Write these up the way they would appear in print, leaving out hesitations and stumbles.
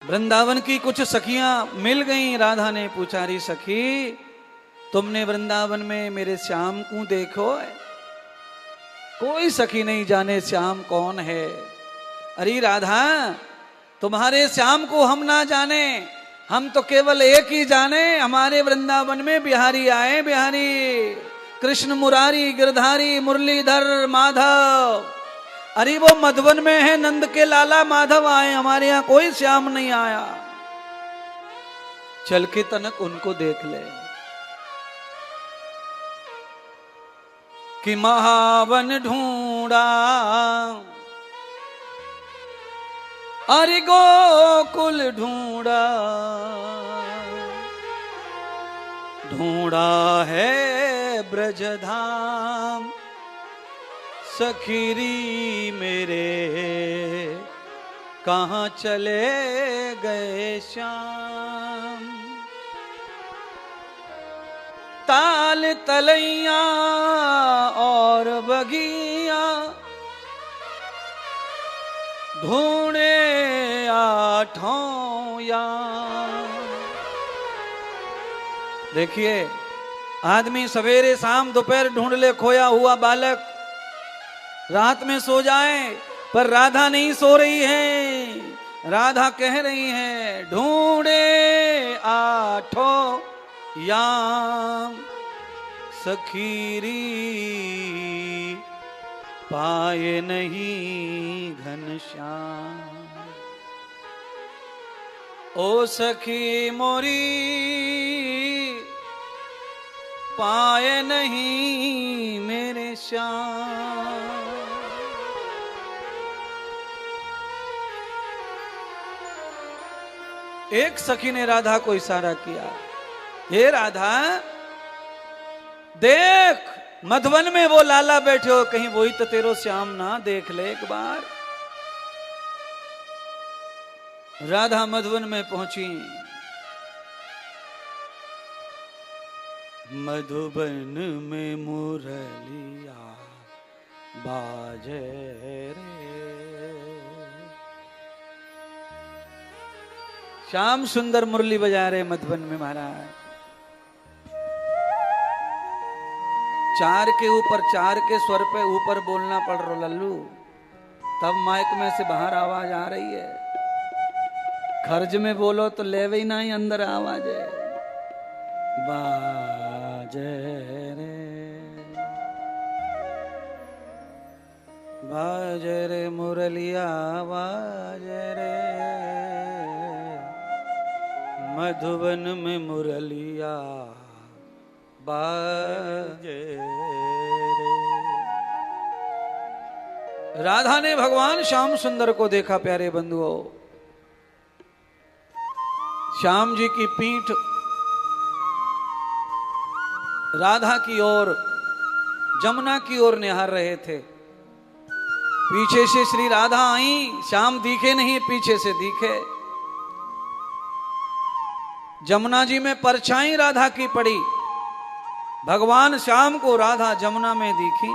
वृंदावन की कुछ सखियां मिल गईं। राधा ने पूछा, री सखी तुमने वृंदावन में मेरे श्याम को देखो? कोई सखी नहीं जाने श्याम कौन है। अरे राधा, तुम्हारे श्याम को हम ना जाने, हम तो केवल एक ही जाने। हमारे वृंदावन में बिहारी आए, बिहारी कृष्ण मुरारी गिरधारी मुरलीधर माधव। अरे वो मधुवन में है, नंद के लाला माधव आए, हमारे यहाँ कोई श्याम नहीं आया। चल के तनक उनको देख ले। कि महावन ढूंढा, अरे गोकुल ढूंढा, ढूंढा है ब्रजधाम। सखीरी मेरे कहाँ चले गए श्याम। ताल तलैया और बगिया ढूंढे आठों याम। देखिए, आदमी सवेरे शाम दोपहर ढूंढ ले खोया हुआ बालक, रात में सो जाए, पर राधा नहीं सो रही है। राधा कह रही है, ढूंढे आठों याम सखीरी पाए नहीं घनश्याम। ओ सखी मोरी पाए नहीं मेरे श्याम। एक सखी ने राधा को इशारा किया, हे राधा देख, मधुवन में वो लाला बैठे हो, कहीं वही तो तेरो श्याम ना देख ले एक बार। राधा मधुवन में पहुंची। मधुबन में मुरलिया बाजे रे। श्याम सुंदर मुरली बजा रहे मधुबन में महाराज। चार के ऊपर चार के स्वर पे ऊपर बोलना पड़ रहा लल्लू, तब माइक में से बाहर आवाज आ रही है। खर्ज में बोलो तो लेवे ही नहीं, अंदर आवाज है। बाजे रे बाजे रे मुरलिया बाजे रे, मधुबन में मुरलिया बाजे रे। राधा ने भगवान श्याम सुंदर को देखा। प्यारे बंधुओं, श्याम जी की पीठ राधा की ओर, जमुना की ओर निहार रहे थे। पीछे से श्री राधा आई, श्याम दिखे नहीं, पीछे से दिखे। जमुना जी में परछाई राधा की पड़ी, भगवान श्याम को राधा जमुना में दिखी।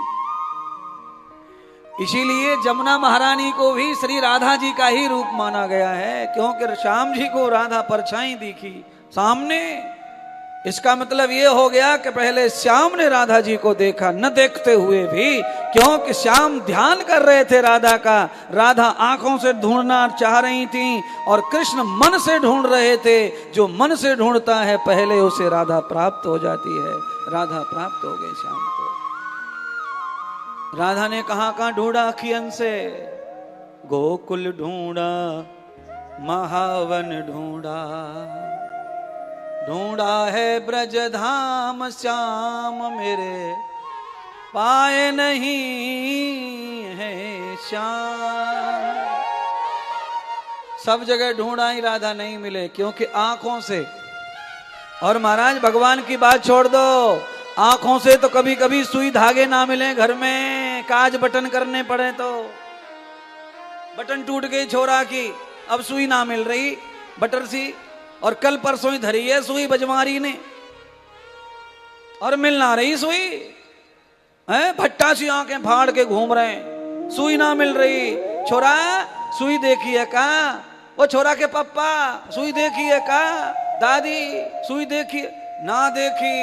इसीलिए जमुना महारानी को भी श्री राधा जी का ही रूप माना गया है, क्योंकि श्याम जी को राधा परछाई दिखी सामने। इसका मतलब ये हो गया कि पहले श्याम ने राधा जी को देखा, न देखते हुए भी, क्योंकि श्याम ध्यान कर रहे थे राधा का। राधा आंखों से ढूंढना चाह रही थी और कृष्ण मन से ढूंढ रहे थे। जो मन से ढूंढता है पहले उसे राधा प्राप्त हो जाती है। राधा प्राप्त हो गई श्याम को। राधा ने कहां ढूंढा अखियन से? गोकुल ढूंढा, महावन ढूंढा, ढूंढा है ब्रजधाम श्याम मेरे पाए नहीं है श्याम। सब जगह ढूंढा ही, राधा नहीं मिले, क्योंकि आंखों से। और महाराज भगवान की बात छोड़ दो, आंखों से तो कभी कभी सुई धागे ना मिले, घर में काज बटन करने पड़े तो बटन टूट गई छोरा की, अब सुई ना मिल रही बटर सी, और कल परसों ही धरी है सुई बजवारी ने और मिल ना रही सुई है। भट्टा सी आंखें फाड़ के घूम रहे हैं, सुई ना मिल रही। छोरा सुई देखी है का? वो छोरा के पप्पा सुई देखिए का, दादी सुई देखिए ना देखी।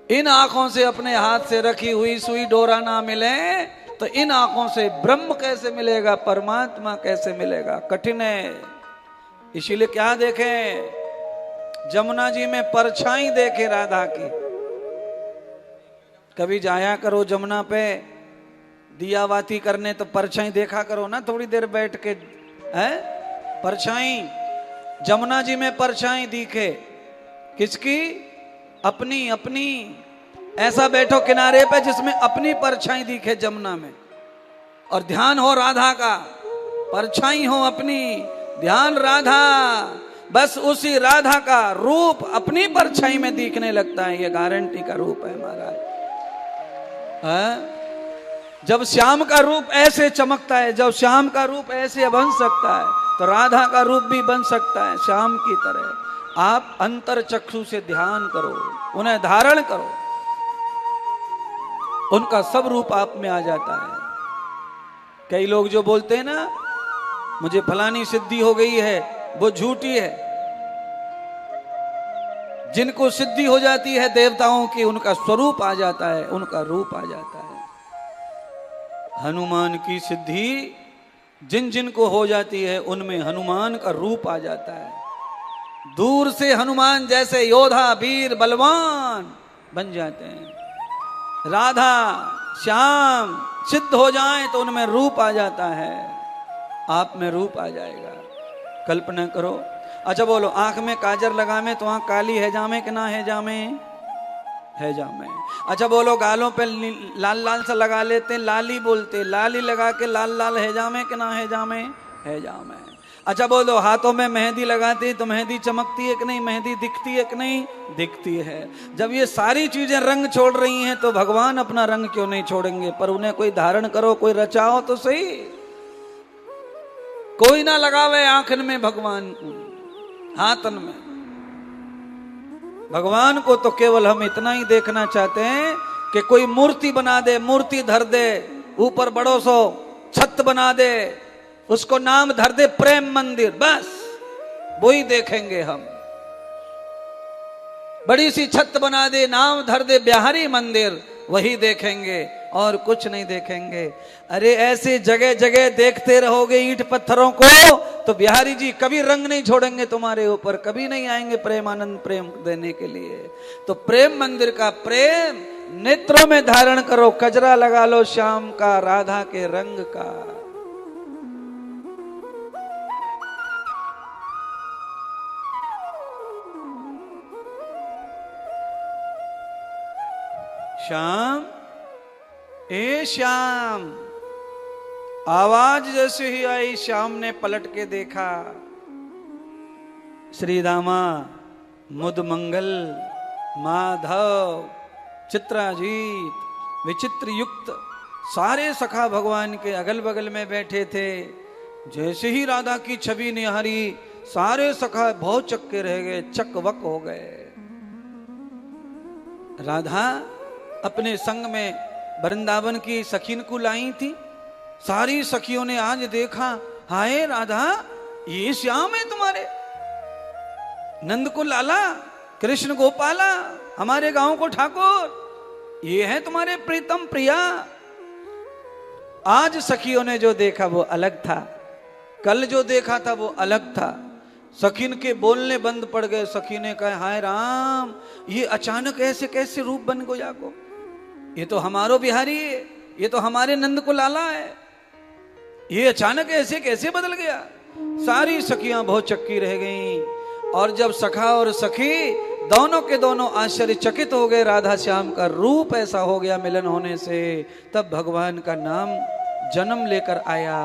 इन आंखों से अपने हाथ से रखी हुई सुई डोरा ना मिले तो इन आंखों से ब्रह्म कैसे मिलेगा, परमात्मा कैसे मिलेगा, कठिन है। इसीलिए क्या देखें, जमुना जी में परछाई देखे राधा की। कभी जाया करो जमुना पे दिया बाती करने तो परछाई देखा करो ना, थोड़ी देर बैठ के है। परछाई जमुना जी में परछाई दिखे, किसकी? अपनी अपनी। ऐसा बैठो किनारे पे जिसमें अपनी परछाई दिखे जमुना में, और ध्यान हो राधा का, परछाई हो अपनी, ध्यान राधा। बस उसी राधा का रूप अपनी परछाई में दिखने लगता है। ये गारंटी का रूप है महाराज। जब श्याम का रूप ऐसे चमकता है, जब श्याम का रूप ऐसे बन सकता है, तो राधा का रूप भी बन सकता है श्याम की तरह। आप अंतर चक्षु से ध्यान करो, उन्हें धारण करो, उनका सब रूप आप में आ जाता है। कई लोग जो बोलते हैं ना मुझे फलानी सिद्धि हो गई है, वो झूठी है। जिनको सिद्धि हो जाती है देवताओं की, उनका स्वरूप आ जाता है, उनका रूप आ जाता है। हनुमान की सिद्धि जिन जिन को हो जाती है उनमें हनुमान का रूप आ जाता है। दूर से हनुमान जैसे योद्धा वीर बलवान बन जाते हैं। राधा श्याम सिद्ध हो जाएं तो उनमें रूप आ जाता है, आप में रूप आ जाएगा। कल्पना करो। अच्छा बोलो, आंख में काजर लगावे तो आंख काली है जामे कि ना है जामे? है जामे। अच्छा बोलो, गालों पे लाल लाल सा लगा लेते, लाली बोलते, लाली लगा के लाल लाल है जामे कि ना है जामे? है जामे। अच्छा बोलो, हाथों में मेहंदी लगाते तो मेहंदी चमकती है कि नहीं, मेहंदी दिखती है कि नहीं? दिखती है। जब ये सारी चीजें रंग छोड़ रही हैं तो भगवान अपना रंग क्यों नहीं छोड़ेंगे? पर उन्हें कोई धारण करो, कोई रचाओ तो सही। कोई ना लगावे आंखन में भगवान को, हाथन में। भगवान को तो केवल हम इतना ही देखना चाहते हैं कि कोई मूर्ति बना दे, मूर्ति धर दे, ऊपर बड़ो सो छत बना दे, उसको नाम धर दे प्रेम मंदिर, बस वही देखेंगे हम। बड़ी सी छत बना दे, नाम धर दे बिहारी मंदिर, वही देखेंगे और कुछ नहीं देखेंगे। अरे ऐसे जगह जगह देखते रहोगे ईंट पत्थरों को तो बिहारी जी कभी रंग नहीं छोड़ेंगे तुम्हारे ऊपर, कभी नहीं आएंगे प्रेमानंद प्रेम देने के लिए। तो प्रेम मंदिर का प्रेम नेत्रों में धारण करो, कजरा लगा लो श्याम का, राधा के रंग का। श्याम, ए श्याम। आवाज जैसे ही आई श्याम ने पलट के देखा, श्री रामा मुद मंगल माधव चित्राजीत विचित्र युक्त सारे सखा भगवान के अगल बगल में बैठे थे। जैसे ही राधा की छवि निहारी सारे सखा बहुत चक्के रह गए, चकवक हो गए। राधा अपने संग में वृंदावन की सखीन को लाई थी। सारी सखियों ने आज देखा, हाय राधा ये श्याम है तुम्हारे, नंद को लाला, कृष्ण गोपाला, हमारे गांव को ठाकुर, ये है तुम्हारे प्रीतम प्रिया। आज सखियों ने जो देखा वो अलग था, कल जो देखा था वो अलग था। सखीन के बोलने बंद पड़ गए। सखी ने कहा, हाय राम ये अचानक ऐसे कैसे रूप बन गया को, ये तो हमारो बिहारी है, ये तो हमारे नंद को लाला है, ये अचानक ऐसे कैसे बदल गया। सारी सखियां बहुत चक्की रह गईं। और जब सखा और सखी दोनों के दोनों आश्चर्यचकित हो गए, राधा श्याम का रूप ऐसा हो गया मिलन होने से, तब भगवान का नाम जन्म लेकर आया।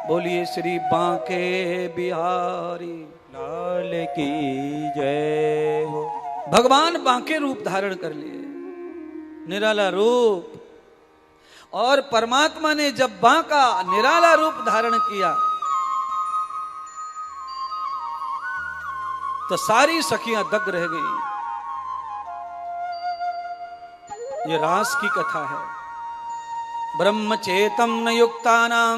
बोलिए श्री बांके बिहारी लाल की जय हो। भगवान बांके रूप धारण कर लिए, निराला रूप। और परमात्मा ने जब बांका निराला रूप धारण किया तो सारी सखियां दग्ग रह गई। ये रास की कथा है। ब्रह्मचेतम न युक्तानां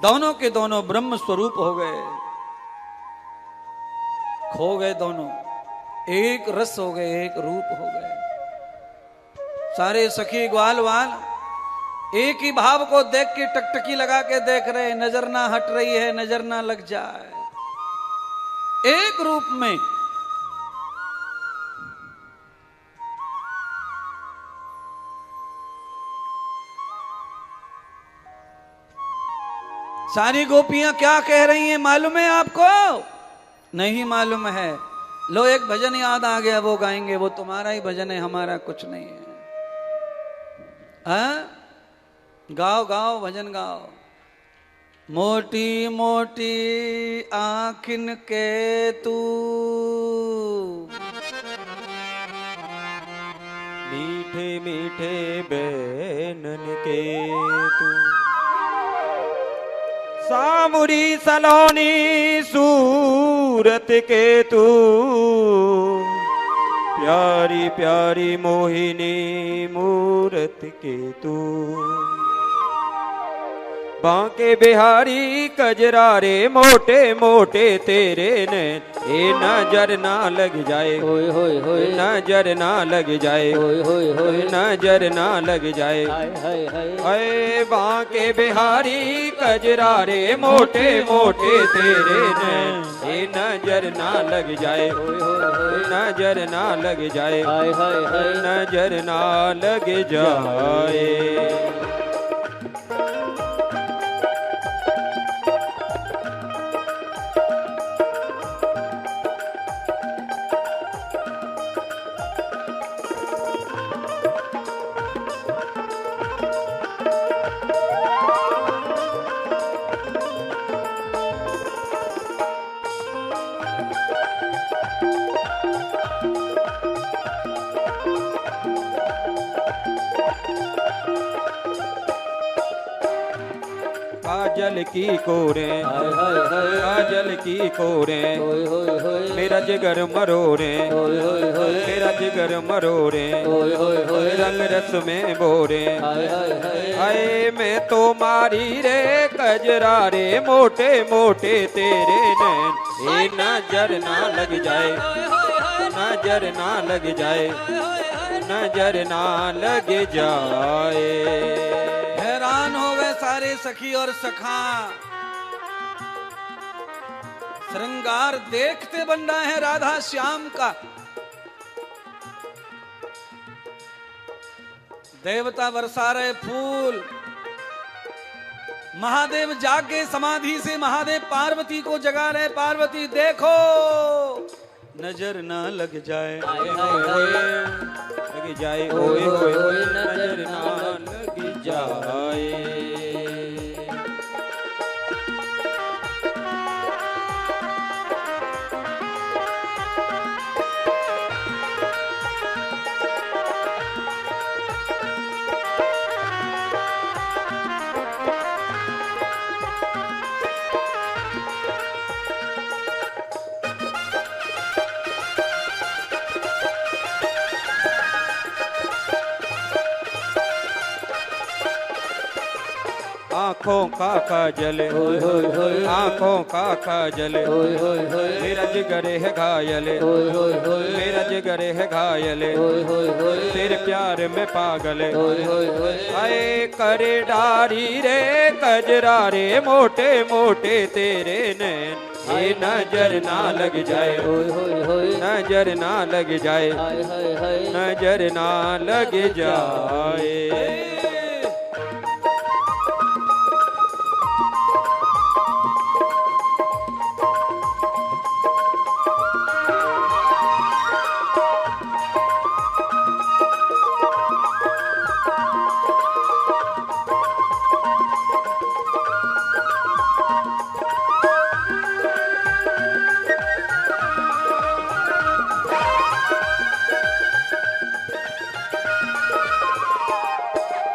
दोनों के दोनों ब्रह्म स्वरूप हो गए, खो गए दोनों, एक रस हो गए, एक रूप हो गए। सारे सखी ग्वाल वाल एक ही भाव को देख के टकटकी लगा के देख रहे, नजर ना हट रही है, नजर ना लग जाए, एक रूप में। सारी गोपियां क्या कह रही हैं मालूम है आपको? नहीं मालूम है। लो एक भजन याद आ गया, वो गाएंगे, वो तुम्हारा ही भजन है, हमारा कुछ नहीं है। हाँ? गाओ गाओ भजन गाओ। मोटी मोटी आँखिन के तू, मीठे मीठे बैनन के तू, सामुरी सलोनी सूरत के तू, प्यारी प्यारी मोहिनी मूरत के तू, बांके बिहारी कजरारे मोटे मोटे तेरे नैन, ए नजर ना लग जाए, होय होय होय, नजर ना लग जाए, होय होय होय, नजर ना लग जाए। हाय हाय हाय, अरे बांके बिहारी कजरारे मोटे मोटे तेरे नैन, ए नजर ना लग जाए, होय होय होय, नजर ना लग जाए, हाय हाय हाय, नजर ना लग जाए। काजल की कोरे, हाय हाय हाय, काजल की कोरे, होय होय होय, मेरा जिगर मरोरे, होय होय होय, मेरा जिगर मरोरे, होय होय होय, रंग रस में बोरे। हाय हाय हाय, आए मैं तो मारी रे कजरारे मोटे मोटे तेरे नैन, ए नजर ना लग जाए, नजर ना लग जाए, नजर ना लग जाए। हैरान हो गए सारे सखी और सखा, श्रृंगार देखते बन रहा है राधा श्याम का। देवता बरसा रहे फूल, महादेव जागे समाधि से, महादेव पार्वती को जगा रहे, पार्वती देखो नजर ना लग जाए, हाय हाय हाय, लग जाए, ओए ओए ओए, नजर ना लग जाए। आँखों का काजल, होय होय होय, आँखों का काजल, होय होय होय, मेरा जिगर है घायल, होय होय होय, मेरा जिगर है घायल, होय होय होय, तेरे प्यार में पागल। होय होय होय, आए करे डारी रे कजरारे मोटे मोटे तेरे नैन, ये नजर ना लग जाए, होय होय होय, नजर ना लग जाए, हाय हाय हाय, नजर ना लग जाए।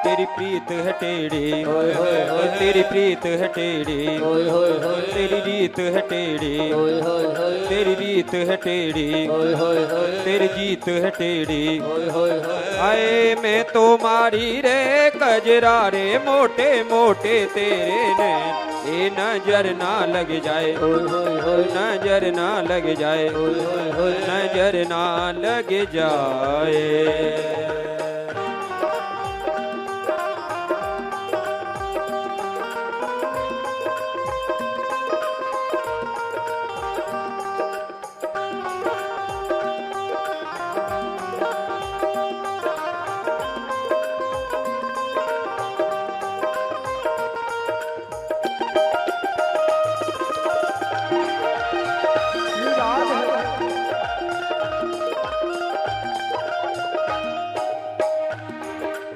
तेरी प्रीत है टेढ़ी, होय होय होय, तेरी प्रीत है टेढ़ी, होय होय होय, तेरी रीत है टेढ़ी, होय होय होय, तेरी रीत है टेढ़ी, होय होय होय, तेरी जीत है टेढ़ी। होय होय होय, आए मैं तो मारी रे कजरारे मोटे मोटे तेरे नैन, ए नजर ना लग जाए, होय होय होय नजर ना लग जाए, होय होय होय नजर ना लग जाए।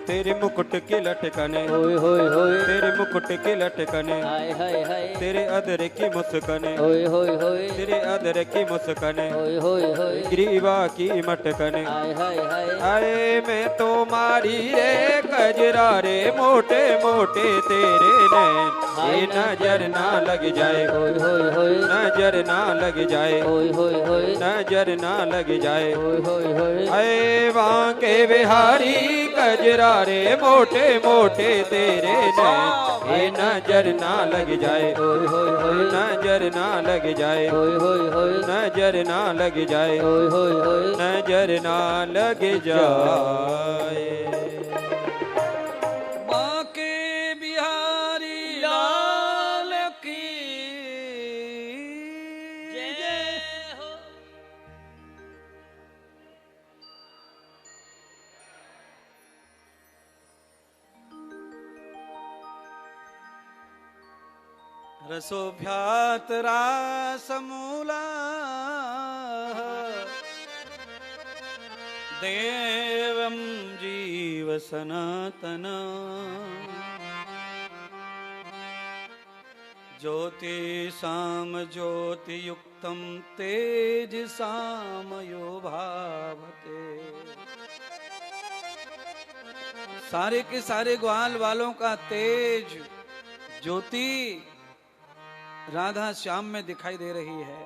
तेरे मुकुट के लटकने, होय होय होय तेरे मुकुट के लटकने, हाय हाय हाय तेरे अधर की मुस्कने, होय होय होय तेरे अधर की मुस्कने, होय होय होय ग्रीवा की मटकने। हाय हाय हाय आए मैं तो मारी रे कजरा रे मोटे मोटे तेरे नैन, ये नजर ना लग जाए, होय होय होय नजर ना लग जाए, होय होय होय नजर ना लग जाए। होय होय होय आए वहाँ के बिहारी कजरा रे मोटे मोटे तेरे नैन, ये नजर ना लग जाए, होय होय होय नजर ना लग जाए, होय होय होय नजर ना लग जाए, होय होय होय नजर ना लग जाए। बांके बिहारी लाल की जय हो। रसोभ्यात रासमूला देवं जीव सनातन ज्योति साम ज्योति युक्तम तेज सामयो भावते। सारे के सारे ग्वाल वालों का तेज ज्योति राधा श्याम में दिखाई दे रही है।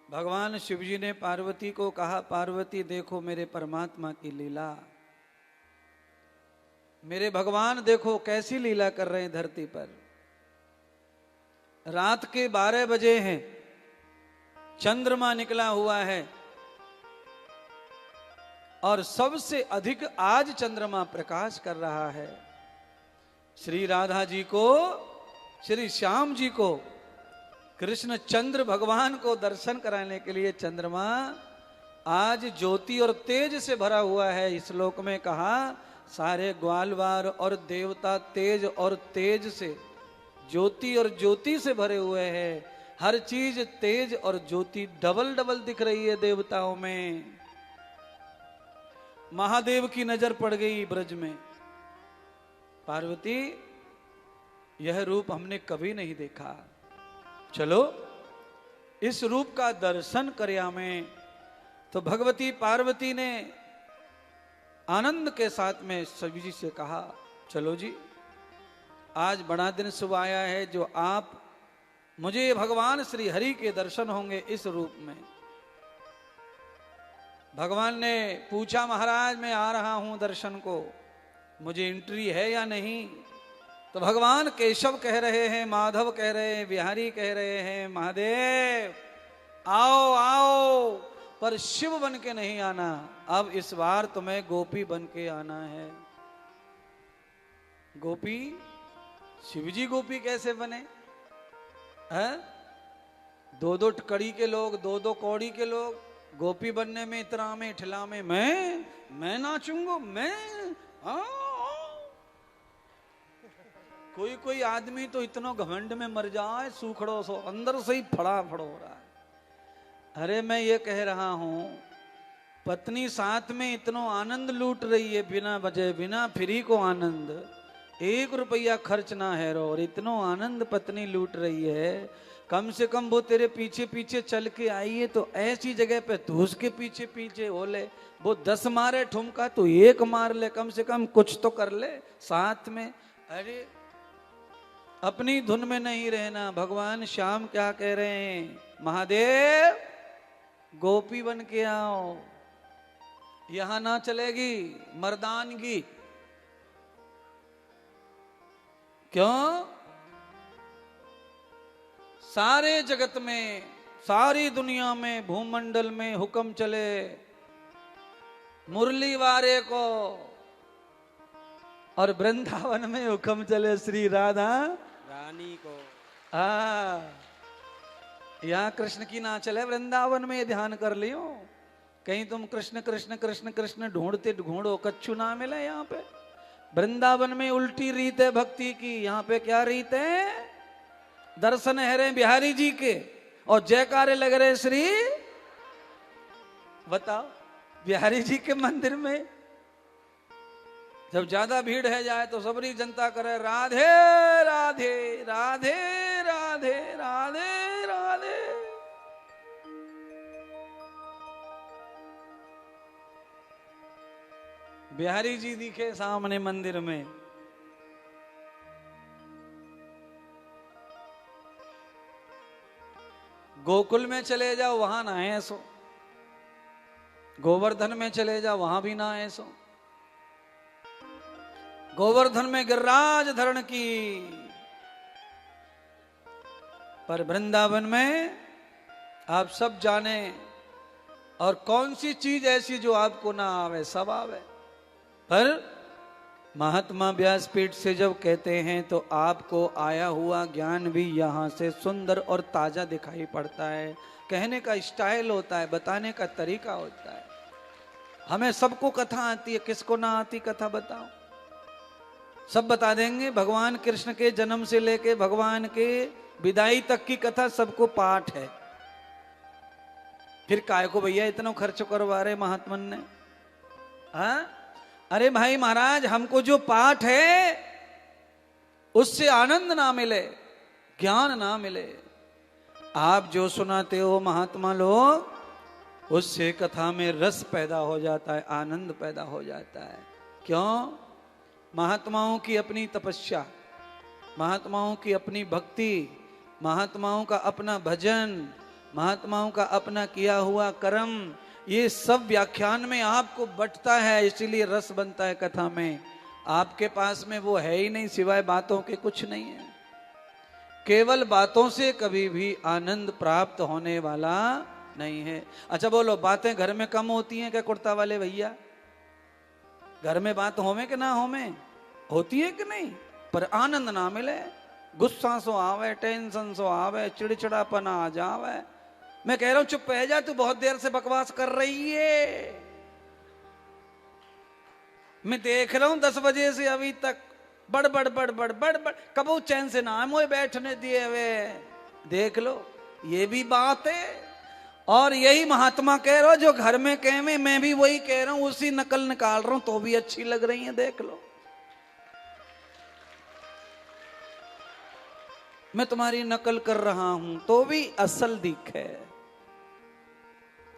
भगवान शिव जी ने पार्वती को कहा, पार्वती देखो मेरे परमात्मा की लीला, मेरे भगवान देखो कैसी लीला कर रहे हैं धरती पर। रात के 12 बजे हैं, चंद्रमा निकला हुआ है और सबसे अधिक आज चंद्रमा प्रकाश कर रहा है। श्री राधा जी को, श्री श्याम जी को, कृष्ण चंद्र भगवान को दर्शन कराने के लिए चंद्रमा आज ज्योति और तेज से भरा हुआ है। इस श्लोक में कहा सारे ग्वालवार और देवता तेज और तेज से, ज्योति और ज्योति से भरे हुए हैं। हर चीज तेज और ज्योति डबल डबल दिख रही है देवताओं में। महादेव की नजर पड़ गई ब्रज में। पार्वती यह रूप हमने कभी नहीं देखा, चलो इस रूप का दर्शन करिया में। तो भगवती पार्वती ने आनंद के साथ में शिव जी से कहा, चलो जी आज बड़ा दिन शुभ आया है, जो आप मुझे भगवान श्री हरि के दर्शन होंगे इस रूप में। भगवान ने पूछा, महाराज मैं आ रहा हूं दर्शन को, मुझे एंट्री है या नहीं? तो भगवान केशव कह रहे हैं, माधव कह रहे हैं, बिहारी कह रहे हैं, महादेव आओ आओ, पर शिव बन के नहीं आना, अब इस बार तुम्हें गोपी बन के आना है। गोपी? शिवजी गोपी कैसे बने हैं? 2-2 कड़ी के लोग, 2-2 कौड़ी के लोग, गोपी बनने में इतना में ठिला में मैं नाचूंगा, मैं कोई आदमी तो इतना घमंड में मर जाए, सूखड़ो सो अंदर से ही फड़ा फड़ हो रहा है। अरे मैं ये कह रहा हूं, पत्नी साथ में इतना आनंद लूट रही है, बिना वजह बिना फ्री को आनंद, 1 रुपया खर्च ना है रो, और इतना आनंद पत्नी लूट रही है। कम से कम वो तेरे पीछे पीछे चल के आई है तो ऐसी जगह पे तू उसके पीछे पीछे हो ले। वो 10 मारे ठुमका तो 1 मार ले, कम से कम कुछ तो कर ले साथ में। अरे अपनी धुन में नहीं रहना। भगवान श्याम क्या कह रहे हैं, महादेव गोपी बन के आओ, यहां ना चलेगी मर्दानगी। क्यों? सारे जगत में, सारी दुनिया में, भूमंडल में हुक्म चले मुरली वारे को, और वृंदावन में हुक्म चले श्री राधा रानी को। यहाँ कृष्ण की ना चले, वृंदावन में ध्यान कर लियो। कहीं तुम कृष्ण कृष्ण कृष्ण कृष्ण ढूंढते ढूंढो, कच्छू ना मिले। यहाँ पे वृंदावन में उल्टी रीत है भक्ति की। यहाँ पे क्या रीत है? दर्शन है रहे बिहारी जी के और जयकारे लग रहे श्री। बताओ, बिहारी जी के मंदिर में जब ज्यादा भीड़ है जाए तो सबरी जनता करे राधे राधे राधे राधे राधे राधे। बिहारी जी दिखे सामने मंदिर में। गोकुल में चले जाओ, वहां ना है सो। गोवर्धन में चले जाओ, वहां भी ना है सो। गोवर्धन में गिरिराज धरण की, पर वृंदावन में आप सब जाने। और कौन सी चीज ऐसी जो आपको ना आवे? सब आवे। पर महात्मा व्यासपीठ से जब कहते हैं तो आपको आया हुआ ज्ञान भी यहां से सुंदर और ताजा दिखाई पड़ता है। कहने का स्टाइल होता है, बताने का तरीका होता है। हमें सबको कथा आती है, किसको ना आती कथा बताओ? सब बता देंगे। भगवान कृष्ण के जन्म से लेके भगवान के विदाई तक की कथा सबको पाठ है। फिर काय को भैया इतना खर्च करवा रहे महात्मन ने? हाँ, अरे भाई महाराज, हमको जो पाठ है उससे आनंद ना मिले, ज्ञान ना मिले, आप जो सुनाते हो महात्मा लोग, उससे कथा में रस पैदा हो जाता है, आनंद पैदा हो जाता है। क्यों? महात्माओं की अपनी तपस्या, महात्माओं की अपनी भक्ति, महात्माओं का अपना भजन, महात्माओं का अपना किया हुआ कर्म, ये सब व्याख्यान में आपको बटता है, इसीलिए रस बनता है कथा में। आपके पास में वो है ही नहीं, सिवाय बातों के कुछ नहीं है। केवल बातों से कभी भी आनंद प्राप्त होने वाला नहीं है। अच्छा बोलो, बातें घर में कम होती हैं क्या कुर्ता वाले भैया? घर में बात होवे कि ना होवे? होती है कि नहीं? पर आनंद ना मिले, गुस्सा सो आवे, टेंशन सो आवे, चिड़चिड़ापन आ जावे। मैं कह रहा हूं चुप रह जा, तू बहुत देर से बकवास कर रही है। मैं देख रहा हूं 10 बजे से अभी तक बड़ बड़ बड़ बड़ बड़ बड़, कबू चैन से ना मोए बैठने दिए वे। देख लो, ये भी बात है। और यही महात्मा कह रहा हो जो घर में कह में, मैं भी वही कह रहा हूं, उसी नकल निकाल रहा हूं, तो भी अच्छी लग रही है। देख लो, मैं तुम्हारी नकल कर रहा हूं तो भी असल दिखे।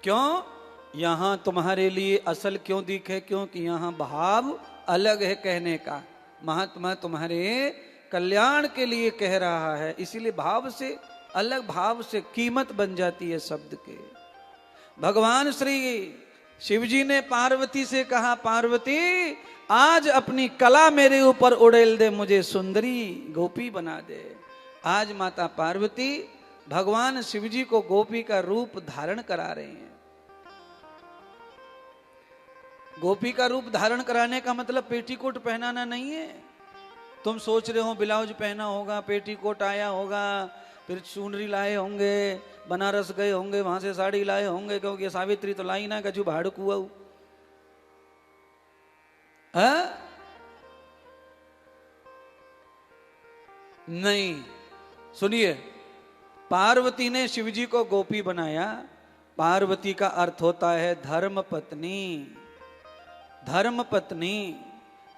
क्यों? यहां तुम्हारे लिए असल क्यों दिखे? क्योंकि यहां भाव अलग है कहने का। महात्मा तुम्हारे कल्याण के लिए कह रहा है, इसीलिए भाव से अलग, भाव से कीमत बन जाती है शब्द के। भगवान श्री शिव जी ने पार्वती से कहा, पार्वती आज अपनी कला मेरे ऊपर उड़ेल दे, मुझे सुंदरी गोपी बना दे। आज माता पार्वती भगवान शिव जी को गोपी का रूप धारण करा रहे हैं। गोपी का रूप धारण कराने का मतलब पेटीकोट पहनाना नहीं है। तुम सोच रहे हो ब्लाउज पहना होगा, पेटीकोट आया होगा, फिर चुनरी लाए होंगे, बनारस गए होंगे, वहां से साड़ी लाए होंगे, क्योंकि सावित्री तो लाई ना, कछु भाड़ू कुआ। नहीं, सुनिए, पार्वती ने शिवजी को गोपी बनाया। पार्वती का अर्थ होता है धर्म पत्नी। धर्म पत्नी,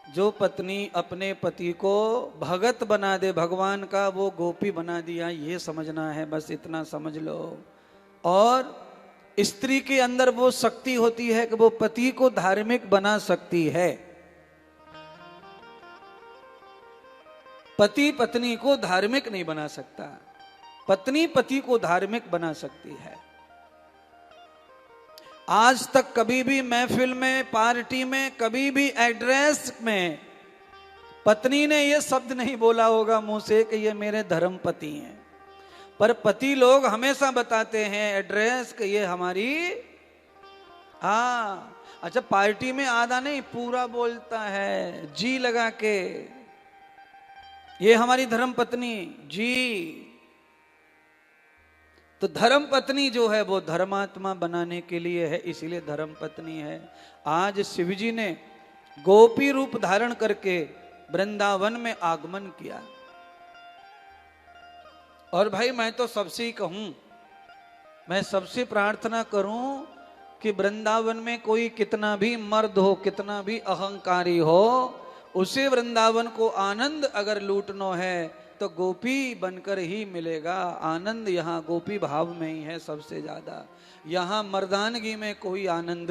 जो पत्नी अपने पति को भगत बना दे भगवान का, वो गोपी बना दिया, ये समझना है, बस इतना समझ लो। और स्त्री के अंदर वो शक्ति होती है कि वो पति को धार्मिक बना सकती है। पति पत्नी को धार्मिक नहीं बना सकता, पत्नी पति को धार्मिक बना सकती है। आज तक कभी भी महफिल में, पार्टी में, कभी भी एड्रेस में पत्नी ने यह शब्द नहीं बोला होगा मुंह से कि ये मेरे धर्म पति हैं। पर पति लोग हमेशा बताते हैं एड्रेस कि ये हमारी, हाँ अच्छा पार्टी में आधा नहीं पूरा बोलता है जी लगा के, ये हमारी धर्म पत्नी जी। तो धर्म पत्नी जो है वो धर्मात्मा बनाने के लिए है, इसीलिए धर्म पत्नी है। आज शिवजी ने गोपी रूप धारण करके वृंदावन में आगमन किया। और भाई मैं तो सबसे ही कहूं, मैं सबसे प्रार्थना करूं कि वृंदावन में कोई कितना भी मर्द हो, कितना भी अहंकारी हो, उसे वृंदावन को आनंद अगर लूटना है तो गोपी बनकर ही मिलेगा। आनंद यहाँ गोपी भाव में ही है सबसे ज्यादा। यहाँ मर्दानगी में कोई आनंद,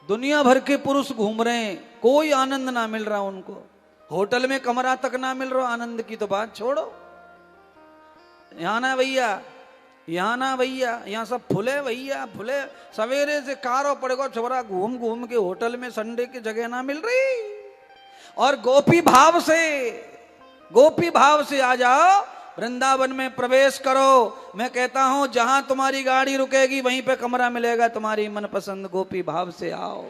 दुनिया भर के पुरुष घूम रहे हैं, कोई आनंद ना मिल रहा उनको। होटल में कमरा तक ना मिल रहा, आनंद की तो बात छोड़ो। यहाँ ना भैया, यहाँ ना भैया, यहाँ सब फुले भैया फुले। सवेरे से कारो पड़ेगा छोरा घूम घूम के होटल में, संडे की जगह ना मिल रही। और गोपी भाव से आ जाओ, वृंदावन में प्रवेश करो। मैं कहता हूं जहां तुम्हारी गाड़ी रुकेगी वहीं पे कमरा मिलेगा तुम्हारी मनपसंद। गोपी भाव से आओ।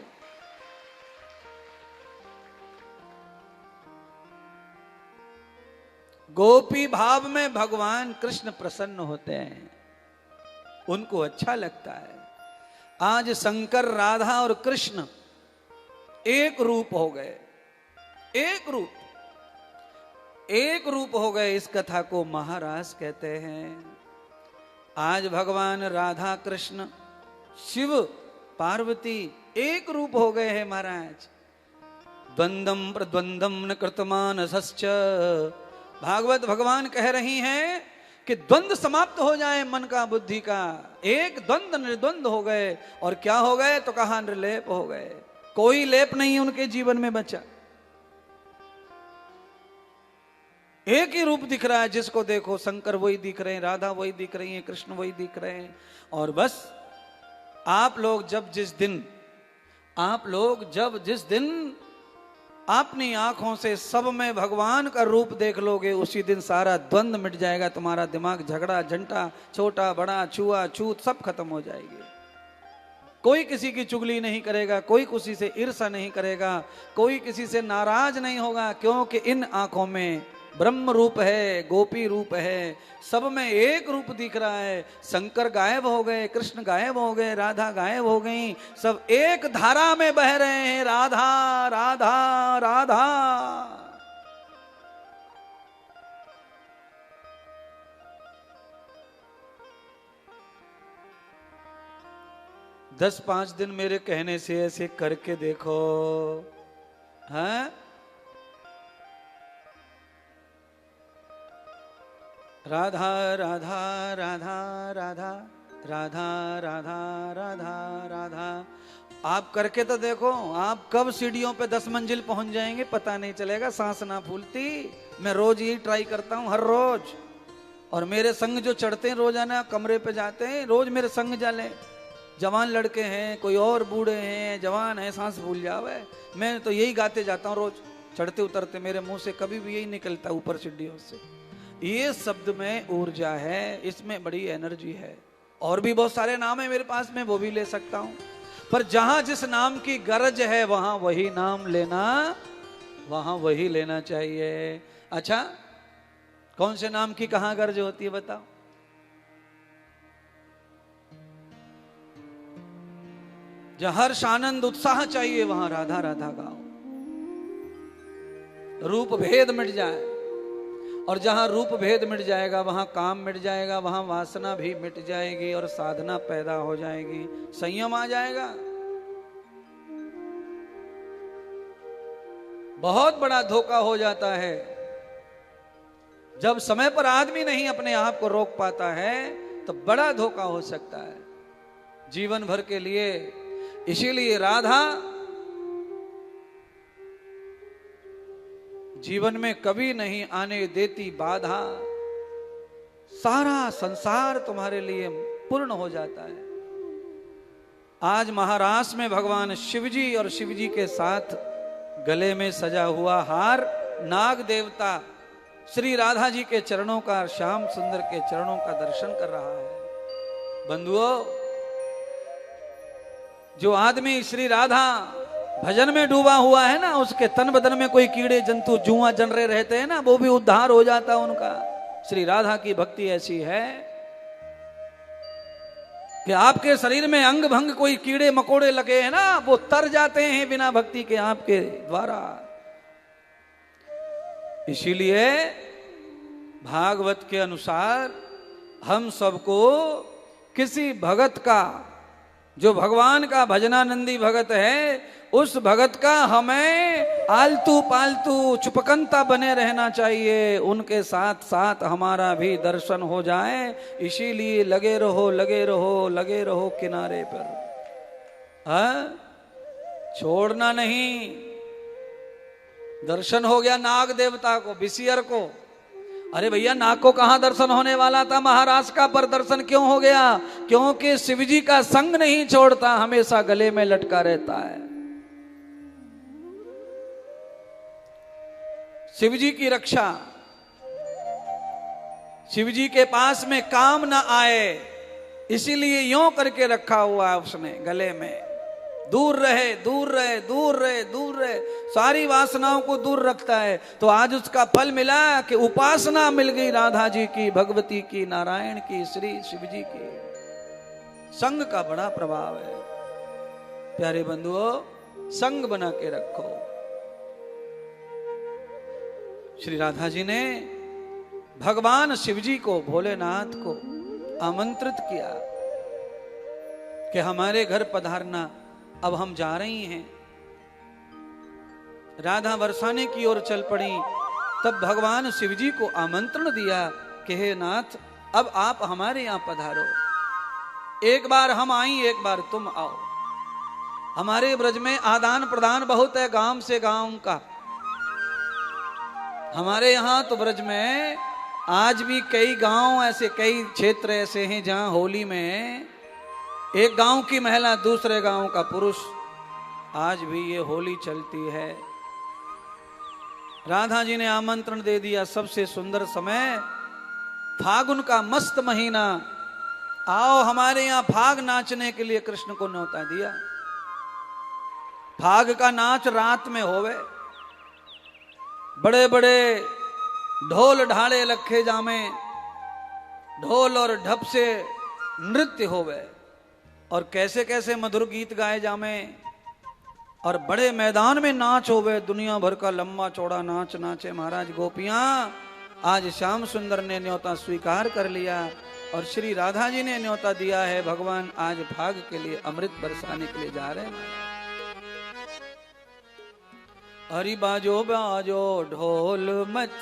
गोपी भाव में भगवान कृष्ण प्रसन्न होते हैं, उनको अच्छा लगता है। आज शंकर, राधा और कृष्ण एक रूप हो गए, एक रूप हो गए। इस कथा को महारास कहते हैं। आज भगवान राधा कृष्ण, शिव पार्वती एक रूप हो गए हैं महाराज। द्वंद्वम प्रद्वंद्वम न कृतमानसश्च। भागवत भगवान कह रही हैं कि द्वंद्व समाप्त हो जाए मन का, बुद्धि का। एक द्वंद्व निर्द्वंद हो गए। और क्या हो गए तो कहा निर्लेप हो गए। कोई लेप नहीं उनके जीवन में बचा। एक ही रूप दिख रहा है, जिसको देखो शंकर वही दिख रहे हैं, राधा वही दिख रही हैं, कृष्ण वही दिख रहे हैं। और बस आप लोग जिस दिन अपनी आंखों से सब में भगवान का रूप देख लोगे, उसी दिन सारा द्वंद्व मिट जाएगा। तुम्हारा दिमाग, झगड़ा झंटा, छोटा बड़ा, छुआ छूत सब खत्म हो जाएगी। कोई किसी की चुगली नहीं करेगा, कोई किसी से ईर्ष्या नहीं करेगा, कोई किसी से नाराज नहीं होगा, क्योंकि इन आंखों में ब्रह्म रूप है, गोपी रूप है, सब में एक रूप दिख रहा है। शंकर गायब हो गए, कृष्ण गायब हो गए, राधा गायब हो गई, सब एक धारा में बह रहे हैं, राधा राधा राधा। 10-5 दिन मेरे कहने से ऐसे करके देखो, हाँ? राधा राधा राधा राधा राधा राधा राधा राधा। आप करके तो देखो, आप कब सीढ़ियों पे 10 मंजिल पहुंच जाएंगे पता नहीं चलेगा, सांस ना फूलती। मैं रोज यही ट्राई करता हूं, हर रोज। और मेरे संग जो चढ़ते हैं रोजाना, कमरे पे जाते हैं, रोज मेरे संग जाले। जवान लड़के हैं, कोई और बूढ़े हैं, जवान है, सांस भूल जावे। मैं तो यही गाते जाता हूँ रोज, चढ़ते उतरते मेरे मुंह से कभी भी यही निकलता ऊपर सीढ़ियों से। ये शब्द में ऊर्जा है, इसमें बड़ी एनर्जी है। और भी बहुत सारे नाम है मेरे पास में, वो भी ले सकता हूं। पर जहां जिस नाम की गरज है वहां वही नाम लेना, वहां वही लेना चाहिए। अच्छा, कौन से नाम की कहां गरज होती है बताओ? जहां हर्ष आनंद उत्साह चाहिए वहां राधा राधा गाओ, रूप भेद मिट जाए। और जहां रूप भेद मिट जाएगा वहां काम मिट जाएगा, वहां वासना भी मिट जाएगी और साधना पैदा हो जाएगी, संयम आ जाएगा। बहुत बड़ा धोखा हो जाता है जब समय पर आदमी नहीं अपने आप को रोक पाता है, तो बड़ा धोखा हो सकता है जीवन भर के लिए। इसीलिए राधा जीवन में कभी नहीं आने देती बाधा। सारा संसार तुम्हारे लिए पूर्ण हो जाता है। आज महाराष्ट्र में भगवान शिवजी और शिवजी के साथ गले में सजा हुआ हार नाग देवता श्री राधा जी के चरणों का, श्याम सुंदर के चरणों का दर्शन कर रहा है। बंधुओं, जो आदमी श्री राधा भजन में डूबा हुआ है ना, उसके तन बदन में कोई कीड़े जंतु जुआ जनरे रहते हैं ना, वो भी उद्धार हो जाता है उनका। श्री राधा की भक्ति ऐसी है कि आपके शरीर में अंग भंग कोई कीड़े मकोड़े लगे हैं ना, वो तर जाते हैं बिना भक्ति के आपके द्वारा। इसीलिए भागवत के अनुसार हम सबको किसी भगत का, जो भगवान का भजनानंदी भगत है, उस भगत का हमें आलतू पालतू चुपकंता बने रहना चाहिए। उनके साथ साथ हमारा भी दर्शन हो जाए। इसीलिए लगे रहो लगे रहो लगे रहो किनारे पर, छोड़ना नहीं। दर्शन हो गया नाग देवता को, विसियर को। अरे भैया, नाग को कहां दर्शन होने वाला था, महाराज का, पर दर्शन क्यों हो गया? क्योंकि शिवजी का संग नहीं छोड़ता, हमेशा गले में लटका रहता है। शिवजी की रक्षा, शिवजी के पास में काम ना आए, इसीलिए यूं करके रखा हुआ है उसने गले में। दूर रहे दूर रहे दूर रहे दूर रहे, सारी वासनाओं को दूर रखता है। तो आज उसका फल मिला कि उपासना मिल गई राधा जी की, भगवती की, नारायण की, श्री शिवजी की। संग का बड़ा प्रभाव है। प्यारे बंधुओं, संग बना के रखो। श्री राधा जी ने भगवान शिवजी को, भोलेनाथ को आमंत्रित किया कि हमारे घर पधारना, अब हम जा रही हैं। राधा बरसाने की ओर चल पड़ी। तब भगवान शिवजी को आमंत्रण दिया कि हे नाथ, अब आप हमारे यहां पधारो। एक बार हम आई, एक बार तुम आओ। हमारे ब्रज में आदान प्रदान बहुत है, गांव से गांव का। हमारे यहाँ तो ब्रज में आज भी कई गांव ऐसे, कई क्षेत्र ऐसे हैं जहां होली में एक गांव की महिला दूसरे गांव का पुरुष, आज भी ये होली चलती है। राधा जी ने आमंत्रण दे दिया। सबसे सुंदर समय फागुन का मस्त महीना, आओ हमारे यहाँ फाग नाचने के लिए कृष्ण को न्योता दिया। फाग का नाच रात में होवे, बड़े बड़े ढोल ढाले रखे जामे, ढोल और ढप से नृत्य होवे, और कैसे कैसे मधुर गीत गाए जामे, और बड़े मैदान में नाच होवे। दुनिया भर का लंबा चौड़ा नाच नाचे महाराज गोपियां। आज श्याम सुंदर ने न्योता स्वीकार कर लिया और श्री राधा जी ने न्योता दिया है। भगवान आज भाग के लिए अमृत बरसाने के लिए जा रहे हैं। हरि बाजो बाजो ढोल मत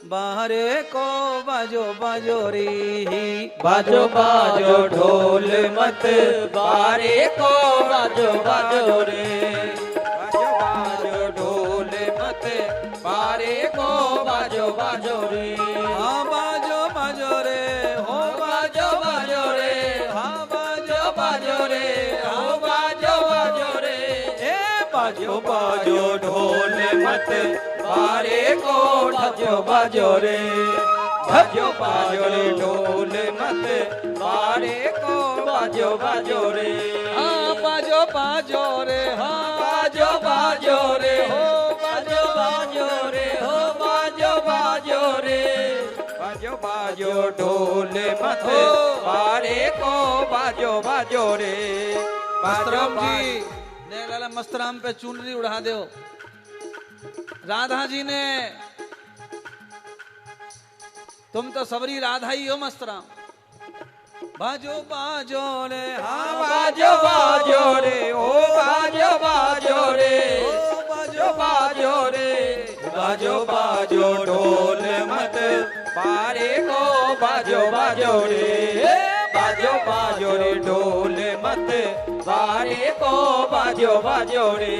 बाहरे को, बाजो बाजो रे, बाजो बाजो ढोल मत बारे को, बाजो बाजो रे, बाजो बाजो ढोल मत बारे को, बाजो बाजो रे, हाँ बाजो बाजो रे, हो बाजो बाजो रे, हाँ बाजो बाजो रे, हो बाजो बाजो रे, बाजो बाजो ढोल मत बारे को, बाजो बाजो रे, बाजो बाजो रे ढोल मत बारे को, बाजो बाजो रे, हाँ बाजो बाजो रे, हाँ बाजो बाजो रे, हो बाजो बाजो रे, हो बाजो बाजो रे, बाजो बाजो ढोल मत बारे को, बाजो बाजो रे। मस्तराम जी ने लाला मस्तराम पे चुनरी उड़ा दो। राधा जी ने, तुम तो सबरी राधा ही हो मस्तराम। बाजो बाजो रे, हाँ बाजो बाजो रे, ओ बाजो बाजो रे, ओ बाजो बाजो रे, बाजो बाजो ढोल मत बारे को, बाजो बाजो रे, बाजो बाजो रे ढोल मत बारे को, बाजो बाजो रे।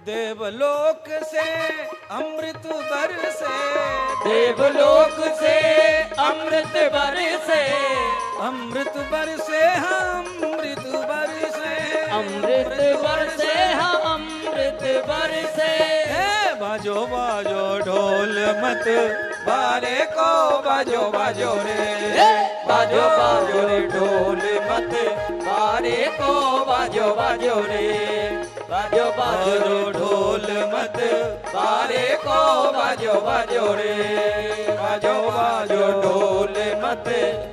देवलोक से अमृत बरसे, देवलोक से अमृत बरसे, अमृत बरसे अमृत बरसे, अमृत बरसे अमृत बरसे। बाजो बाजो ढोल मत बारे को बाजो बाजो रे, बाजो बाजो रे ढोल मत बारे को बाजो बाजो रे, बाजो बाजो रे ढोल मत बारे को बाजो बाजो रे, बाजो बाजो ढोल मत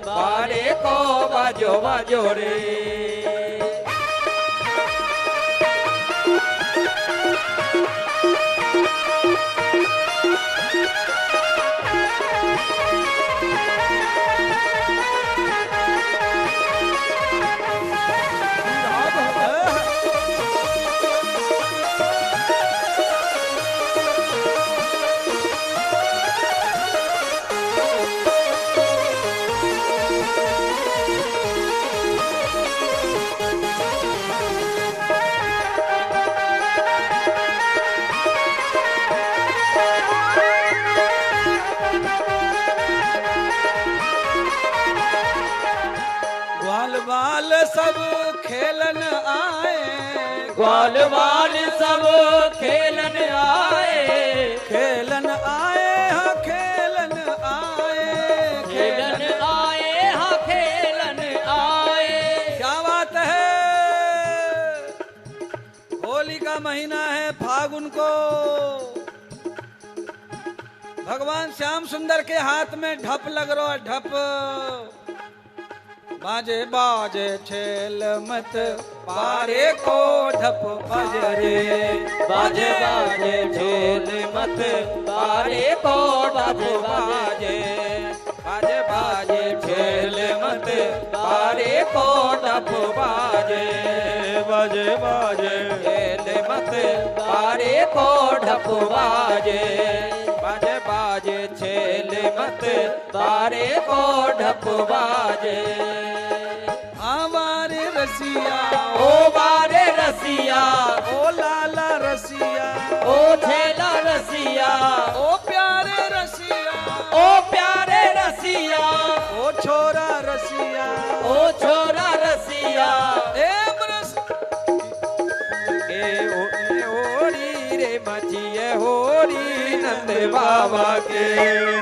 बारे को बाजो बाजो रे। बाल सब खेलन आए, ग्वाल बाल सब खेलन आए, खेलन आए हाँ खेलन आए, खेलन आए हाँ खेलन आए। क्या बात है। होली का महीना है फागुन को, भगवान श्याम सुंदर के हाथ में ढप लग रहा है, ढप। बाजे बाजे छेल मत पारे को ढप बजरे, बाजे बाजे छेल मत पारे को ढप बाजे, बाजे बाजे छेल मत पारे को ढप बाजे, बाजे बाजे छेल मत पारे को ढप बाजे, बाजे बाजे छेल मत पारे को ढप बाजे। हमारे रसिया ओ बारे रसिया, ओ लाला रसिया, ओ छेला रसिया, ओ प्यारे रसिया, ओ प्यारे रसिया, ओ छोरा रसिया, ओ छोरा रसिया। ए बरस होरी रे मचिए होरी नंद बाबा के,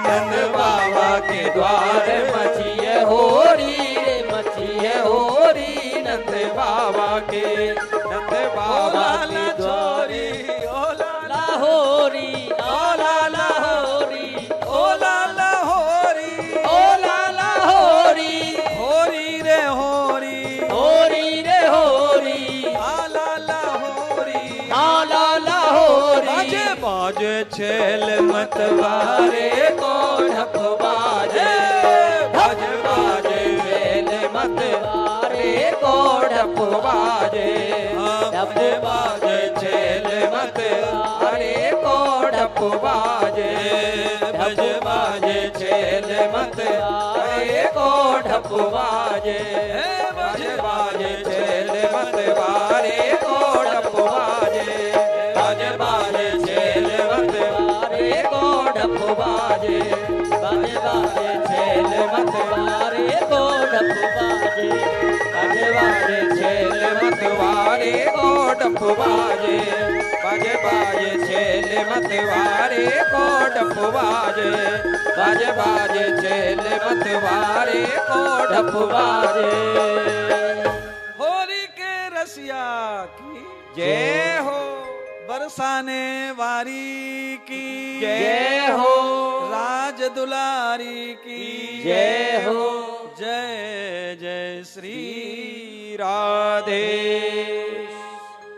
नंद बाबा के द्वार मचिए होरी रे मचिए होरी नंद बाबा के, नंद बाबा की छोरी ओ लाला लाहोरी ओ लाला होरी, ओ लाला होरी, ओ लाला होरी, होरी रे होरी, होरी रे होरी, आ लाला होरी, आ लाला होरी। बाजे बाजे छेल मत बारे को ढप बाजे, बाजे बाजे छेल मत बारे को ढप बाजे, ढप बाजे छेल मत बारे को ढप बाजे, बाजे बाजे छेल मत बारे को ढप बाजे, बाजे बाजे छेल मत बारे को ढप बाजे, बाजे बाजे छेल मत बारे को ढप बाजे, बाजे बाजे छेल मत बारे को ढप बाजे, बाजे बाजे छेल मत बारे को ढप बाजे, बाजे बाजे छेल मत बारे को ढप बाजे, बाजे बाजे छेल मत बारे को ढप बाजे। होली के रसिया की जय हो, बरसाने वारी की जय हो, राज दुलारी की जय हो, जय जय श्री राधे।